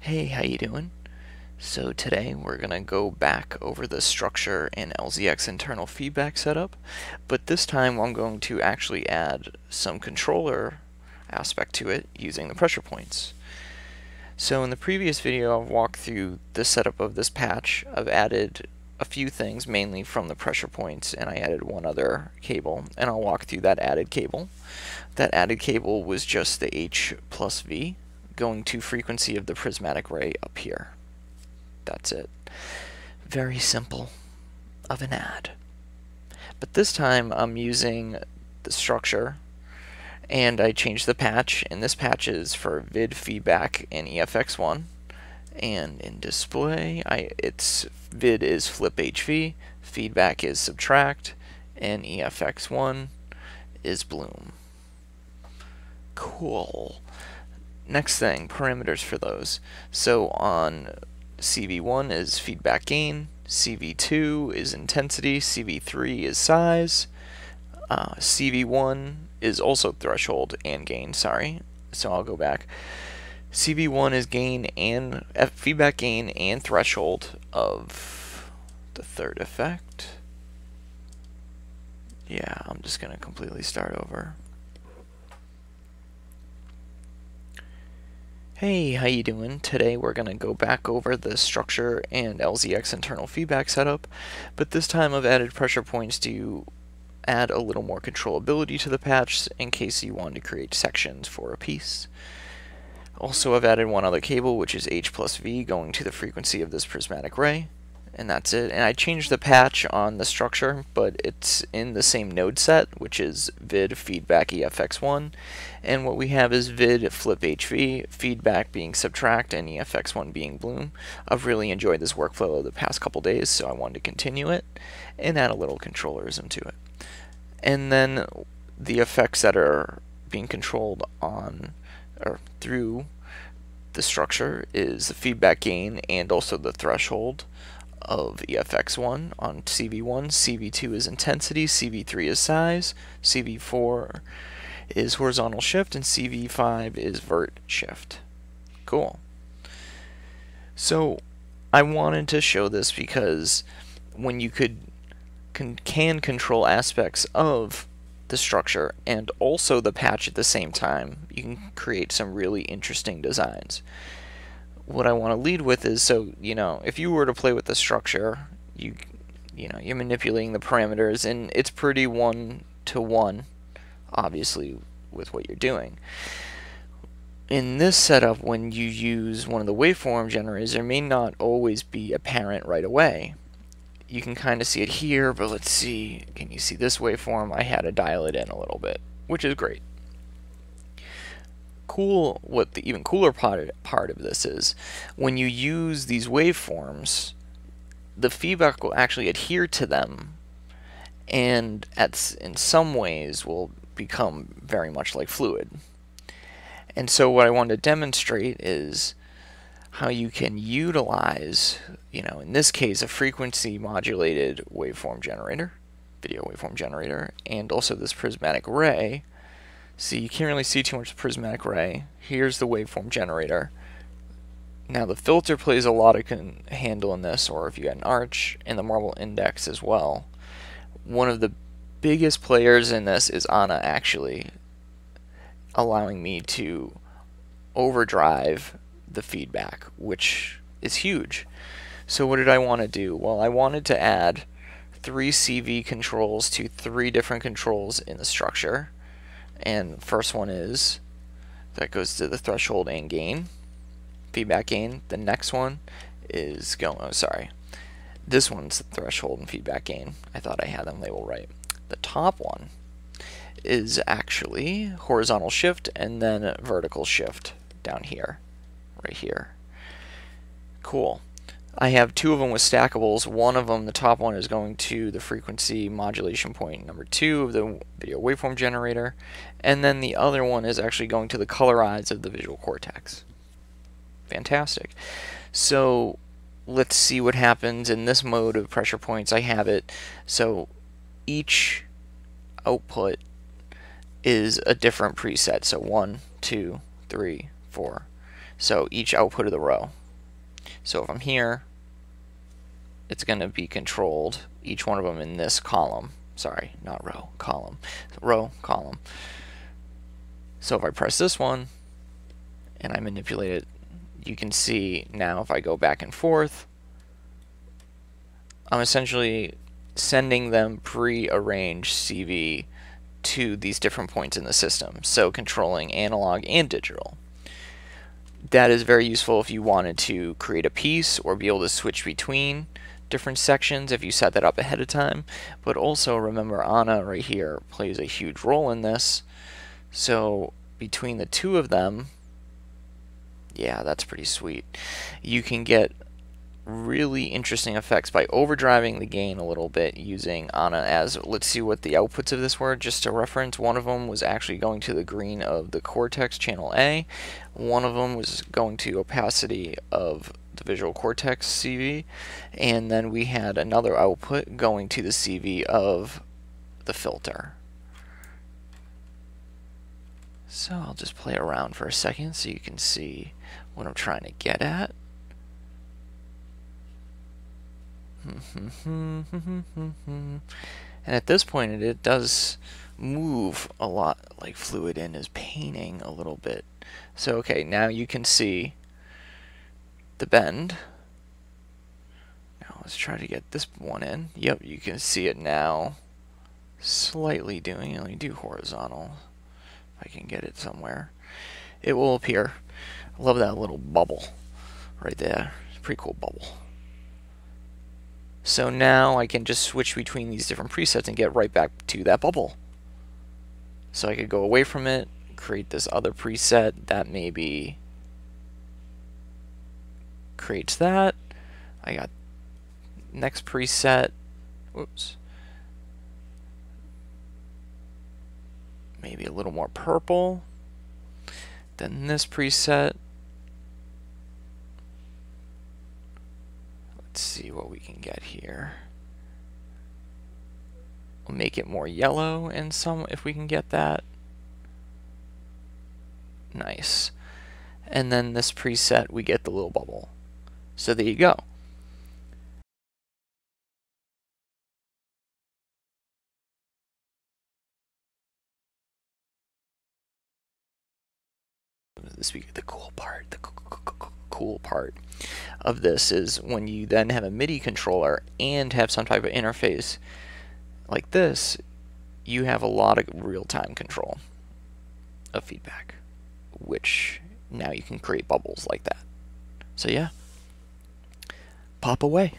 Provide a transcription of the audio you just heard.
Hey, how you doing? So today we're going to go back over the structure and LZX internal feedback setup, but this time I'm going to actually add some controller aspect to it using the pressure points. So in the previous video I've walked through the setup of this patch. I've added a few things mainly from the pressure points, and I added one other cable, and I'll walk through that added cable. That added cable was just the H plus V going to frequency of the prismatic ray up here. That's it. Very simple of an add. But this time I'm using the structure, and I changed the patch, and this patch is for vid feedback in EFX1, and in display its vid is flip HV, feedback is subtract, and EFX1 is bloom. Cool. Next thing, parameters for those. So on CV1 is feedback gain, CV2 is intensity, CV3 is size, CV1 is also threshold and gain, sorry. So I'll go back. CV1 is gain and feedback gain and threshold of the third effect. Yeah, I'm just going to completely start over. Hey, how you doing? Today we're going to go back over the structure and LZX internal feedback setup, but this time I've added pressure points to add a little more controllability to the patch in case you wanted to create sections for a piece. Also, I've added one other cable, which is H plus V going to the frequency of this prismatic ray, and that's it. And I changed the patch on the structure, but it's in the same node set, which is vid feedback EFX1, and what we have is vid flip HV, feedback being subtract, and EFX1 being bloom. I've really enjoyed this workflow over the past couple days, so I wanted to continue it and add a little controllerism to it. And then the effects that are being controlled on or through the structure is the feedback gain and also the threshold of EFX1 on CV1. CV2 is intensity, CV3 is size, CV4 is horizontal shift, and CV5 is vert shift. Cool. So I wanted to show this because when you can control aspects of the structure and also the patch at the same time, you can create some really interesting designs. What I want to lead with is, so if you were to play with the structure, you're manipulating the parameters, and it's pretty one-to-one, obviously, with what you're doing. In this setup, when you use one of the waveform generators, there may not always be apparent right away. You can kind of see it here, but let's see, can you see this waveform? I had to dial it in a little bit, which is great. Cool. What the even cooler part of this is, when you use these waveforms, the feedback will actually adhere to them, and in some ways will become very much like fluid. And so what I want to demonstrate is how you can utilize, in this case, a frequency modulated waveform generator, video waveform generator, and also this prismatic ray. See, you can't really see too much of the prismatic ray. Here's the waveform generator. Now the filter plays a lot of handle in this, or if you got an arch, and the marble index as well. One of the biggest players in this is Anna, actually, allowing me to overdrive the feedback, which is huge. So what did I want to do? Well, I wanted to add 3 CV controls to 3 different controls in the structure. And first one is, that goes to the threshold and gain, feedback gain. The next one is this one's the threshold and feedback gain. I thought I had them labeled right. The top one is actually horizontal shift and then vertical shift down here, right here. Cool. I have 2 of them with stackables. One of them, the top one, is going to the frequency modulation point number 2 of the video waveform generator, and then the other one is actually going to the colorize of the visual cortex. Fantastic. So let's see what happens in this mode of pressure points. I have it so each output is a different preset. So 1, 2, 3, 4. So each output of the row. So if I'm here, it's going to be controlled, each one of them in this column. Sorry, not row, column. Row, column. So if I press this one and I manipulate it, you can see now if I go back and forth, I'm essentially sending them pre-arranged CV to these different points in the system, so controlling analog and digital. That is very useful if you wanted to create a piece or be able to switch between different sections if you set that up ahead of time. But also remember, Ana right here plays a huge role in this. So between the two of them, yeah, that's pretty sweet. You can get really interesting effects by overdriving the gain a little bit using Ana as, let's see what the outputs of this were, just to reference. One of them was actually going to the green of the cortex channel A. One of them was going to opacity of the visual cortex CV, and then we had another output going to the CV of the filter. So I'll just play around for a second so you can see what I'm trying to get at. And at this point it does move a lot, like Fluid In is painting a little bit. So okay, now you can see the bend. Now let's try to get this one in. Yep, you can see it now slightly doing. Let me do horizontal if I can get it somewhere. It will appear. I love that little bubble right there. It's a pretty cool bubble. So now I can just switch between these different presets and get right back to that bubble. So I could go away from it, create this other preset that maybe creates that. I got next preset. Whoops. Maybe a little more purple. Then this preset. Let's see what we can get here. We'll make it more yellow and some if we can get that. Nice. And then this preset, we get the little bubble. So there you go. The cool part, the cool part of this is when you then have a MIDI controller and have some type of interface like this, you have a lot of real-time control of feedback, which now you can create bubbles like that. So yeah, pop away.